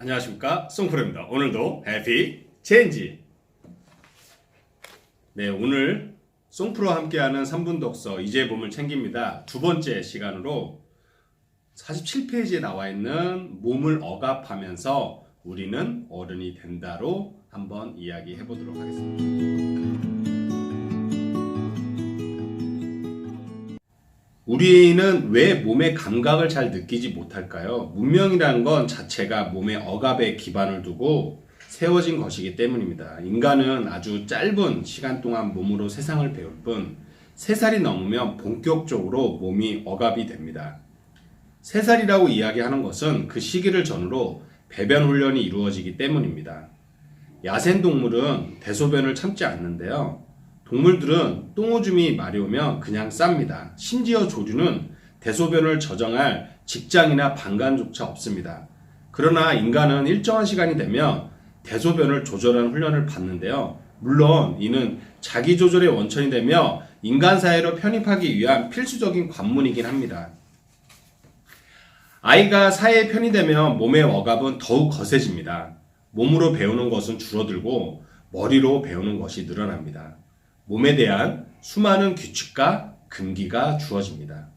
안녕하십니까, 송프로입니다. 오늘도 해피 체인지. 네, 오늘 송프로와 함께하는 3분 독서 이제 봄을 챙깁니다. 두 번째 시간으로 47페이지에 나와 있는 몸을 억압하면서 우리는 어른이 된다로 한번 이야기해 보도록 하겠습니다. 우리는 왜 몸의 감각을 잘 느끼지 못할까요? 문명이라는 건 자체가 몸의 억압에 기반을 두고 세워진 것이기 때문입니다. 인간은 아주 짧은 시간 동안 몸으로 세상을 배울 뿐 3살이 넘으면 본격적으로 몸이 억압이 됩니다. 3살이라고 이야기하는 것은 그 시기를 전후로 배변 훈련이 이루어지기 때문입니다. 야생동물은 대소변을 참지 않는데요. 동물들은 똥오줌이 마려우면 그냥 쌉니다. 심지어 조류는 대소변을 저장할 직장이나 방간조차 없습니다. 그러나 인간은 일정한 시간이 되면 대소변을 조절하는 훈련을 받는데요. 물론 이는 자기 조절의 원천이 되며 인간 사회로 편입하기 위한 필수적인 관문이긴 합니다. 아이가 사회에 편입되면 몸의 억압은 더욱 거세집니다. 몸으로 배우는 것은 줄어들고 머리로 배우는 것이 늘어납니다. 몸에 대한 수많은 규칙과 금기가 주어집니다.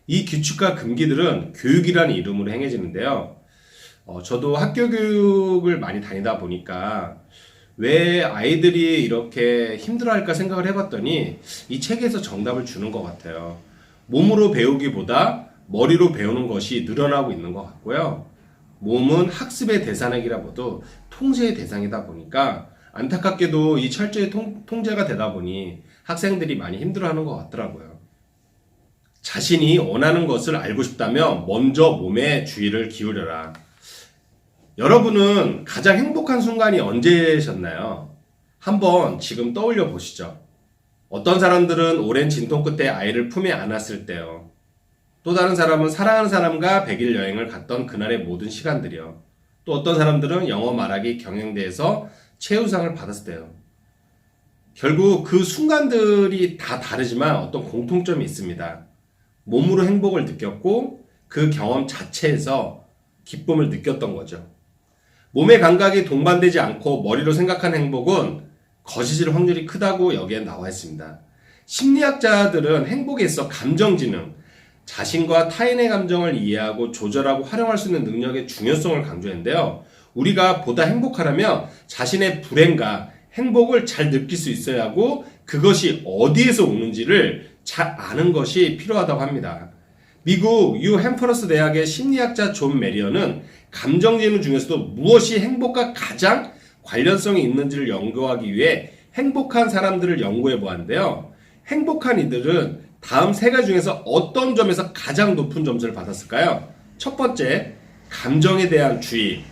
이 규칙과 금기들은 교육이라는 이름으로 행해지는데요. 저도 학교 교육을 많이 다니다 보니까 왜 아이들이 이렇게 힘들어할까 생각을 해봤더니 이 책에서 정답을 주는 것 같아요. 몸으로 배우기보다 머리로 배우는 것이 늘어나고 있는 것 같고요. 몸은 학습의 대상이라고도 통제의 대상이다 보니까 안타깝게도 이 철저히 통제가 되다 보니 학생들이 많이 힘들어하는 것 같더라고요. 자신이 원하는 것을 알고 싶다면 먼저 몸에 주의를 기울여라. 여러분은 가장 행복한 순간이 언제셨나요? 한번 지금 떠올려 보시죠. 어떤 사람들은 오랜 진통 끝에 아이를 품에 안았을 때요. 또 다른 사람은 사랑하는 사람과 100일 여행을 갔던 그날의 모든 시간들이요. 또 어떤 사람들은 영어 말하기 경연대회에서 최우상을 받았을 때요. 결국 그 순간들이 다 다르지만 어떤 공통점이 있습니다. 몸으로 행복을 느꼈고 그 경험 자체에서 기쁨을 느꼈던 거죠. 몸의 감각이 동반되지 않고 머리로 생각하는 행복은 거짓일 확률이 크다고 여기에 나와 있습니다. 심리학자들은 행복에 있어 감정지능, 자신과 타인의 감정을 이해하고 조절하고 활용할 수 있는 능력의 중요성을 강조했는데요. 우리가 보다 행복하려면 자신의 불행과 행복을 잘 느낄 수 있어야 하고 그것이 어디에서 오는지를 잘 아는 것이 필요하다고 합니다. 미국 유 햄퍼러스 대학의 심리학자 존 메리어는 감정지능 중에서도 무엇이 행복과 가장 관련성이 있는지를 연구하기 위해 행복한 사람들을 연구해 보았는데요. 행복한 이들은 다음 3가지 중에서 어떤 점에서 가장 높은 점수를 받았을까요? 첫 번째, 감정에 대한 주의.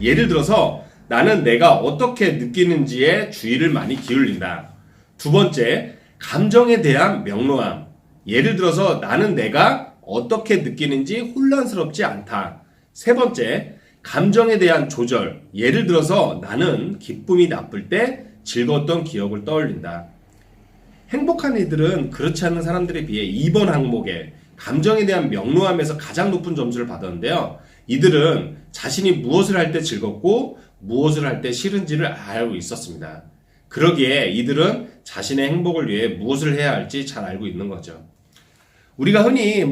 예를 들어서 나는 내가 어떻게 느끼는지에 주의를 많이 기울인다. 두 번째, 감정에 대한 명료함. 예를 들어서 나는 내가 어떻게 느끼는지 혼란스럽지 않다. 세 번째, 감정에 대한 조절. 예를 들어서 나는 기쁨이 나쁠 때 즐거웠던 기억을 떠올린다. 행복한 이들은 그렇지 않은 사람들에 비해 2번 항목에 감정에 대한 명료함에서 가장 높은 점수를 받았는데요. 이들은 자신이 무엇을 할 때 즐겁고 무엇을 할 때 싫은지를 알고 있었습니다. 그러기에 이들은 자신의 행복을 위해 무엇을 해야 할지 잘 알고 있는 거죠. 우리가 흔히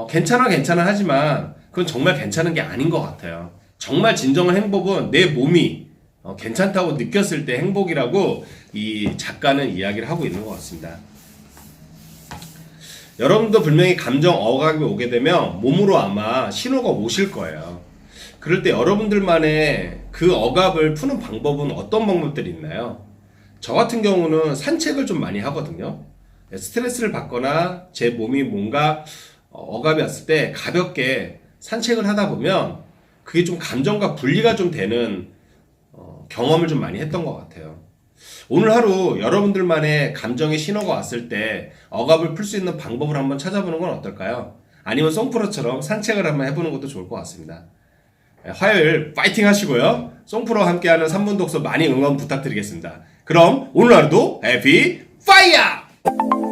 괜찮아 하지만 그건 정말 괜찮은 게 아닌 것 같아요. 정말 진정한 행복은 내 몸이 괜찮다고 느꼈을 때 행복이라고 이 작가는 이야기를 하고 있는 것 같습니다. 여러분도 분명히 감정 억압이 오게 되면 몸으로 아마 신호가 오실 거예요. 그럴 때 여러분들만의 그 억압을 푸는 방법은 어떤 방법들이 있나요? 저 같은 경우는 산책을 좀 많이 하거든요. 스트레스를 받거나 제 몸이 뭔가 억압이 왔을 때 가볍게 산책을 하다 보면 그게 좀 감정과 분리가 좀 되는 경험을 좀 많이 했던 것 같아요. 오늘 하루 여러분들만의 감정의 신호가 왔을 때 억압을 풀 수 있는 방법을 한번 찾아보는 건 어떨까요? 아니면 송프로처럼 산책을 한번 해보는 것도 좋을 것 같습니다. 화요일 파이팅 하시고요. 송프로와 함께하는 3분 독서 많이 응원 부탁드리겠습니다. 그럼 오늘 하루도 해피 파이어!